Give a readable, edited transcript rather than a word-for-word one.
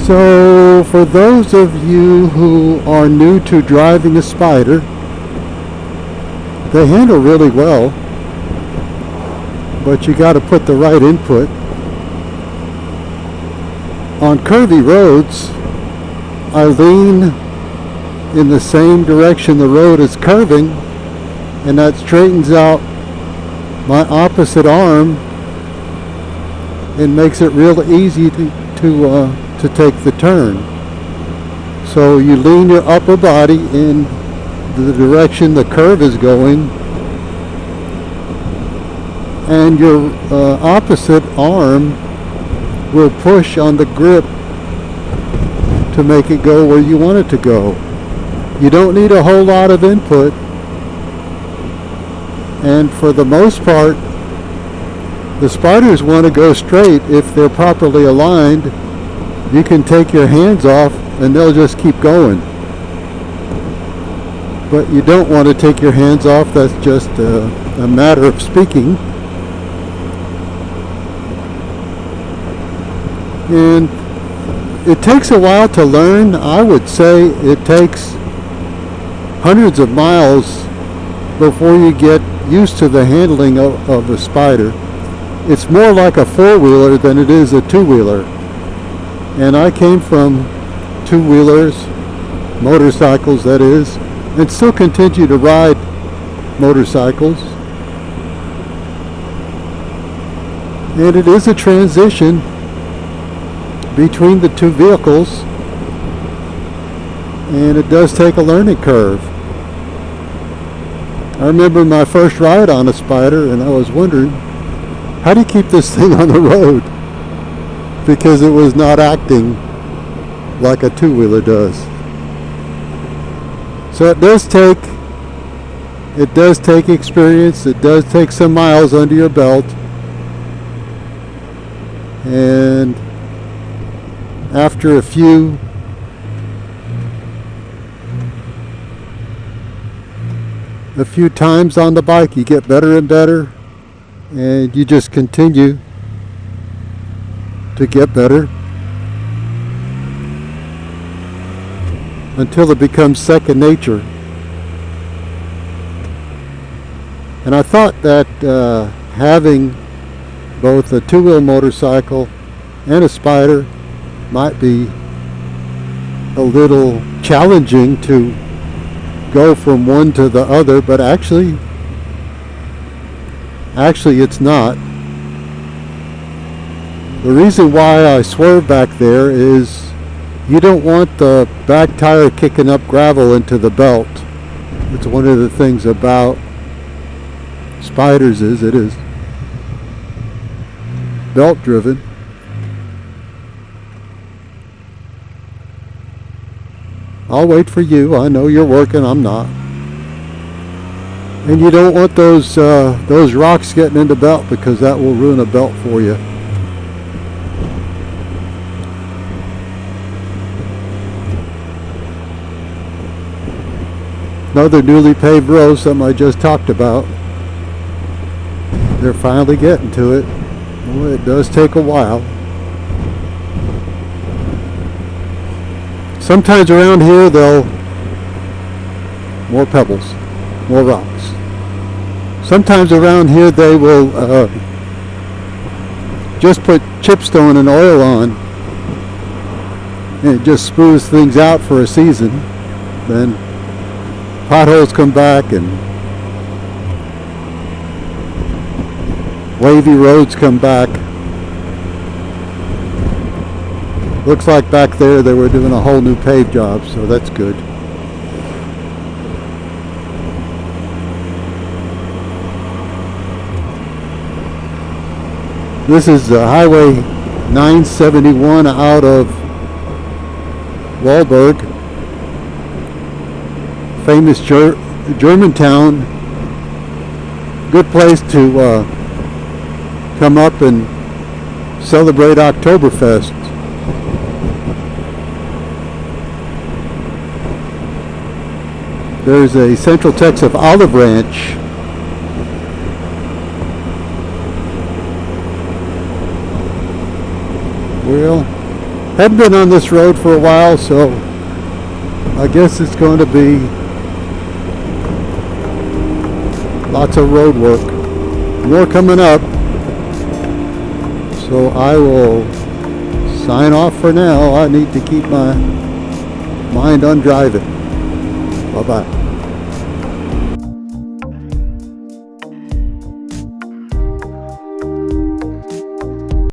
So for those of you who are new to driving a Spyder, they handle really well, but you got to put the right input. On curvy roads, I lean in the same direction the road is curving, and that straightens out my opposite arm and makes it real easy to take the turn. So you lean your upper body in the direction the curve is going, and your opposite arm will push on the grip to make it go where you want it to go. You don't need a whole lot of input, and for the most part the Spyders want to go straight. If they're properly aligned, you can take your hands off and they'll just keep going. But you don't want to take your hands off. That's just a matter of speaking. And it takes a while to learn. I would say it takes hundreds of miles before you get used to the handling of a Spyder. It's more like a four-wheeler than it is a two-wheeler. And I came from two-wheelers, motorcycles that is, and still continue to ride motorcycles. And it is a transition between the two vehicles, and it does take a learning curve. I remember my first ride on a Spyder, and I was wondering, how do you keep this thing on the road? Because it was not acting like a two-wheeler does. So it does take experience. It does take some miles under your belt, and after a few times on the bike, you get better and better, and you just continue to get better until it becomes second nature. And I thought that having both a two-wheel motorcycle and a Spyder might be a little challenging to go from one to the other, but actually it's not. The reason why I swerve back there is you don't want the back tire kicking up gravel into the belt. It's one of the things about Spyders is it is belt driven. I'll wait for you. I know you're working. I'm not. And you don't want those rocks getting in the belt, because that will ruin a belt for you. Another newly paved road, something I just talked about. They're finally getting to it. Well, it does take a while. Sometimes around here more pebbles, more rocks. Sometimes around here they will just put chipstone and oil on, and it just smooths things out for a season. Then potholes come back and wavy roads come back. Looks like back there they were doing a whole new pave job, so that's good. This is Highway 971 out of Wahlberg, famous German town. Good place to come up and celebrate Oktoberfest. There's a Central Texas olive ranch. Well, Haven't been on this road for a while, so I guess it's going to be lots of road work. More coming up. So I will sign off for now. I need to keep my mind on driving. Bye-bye.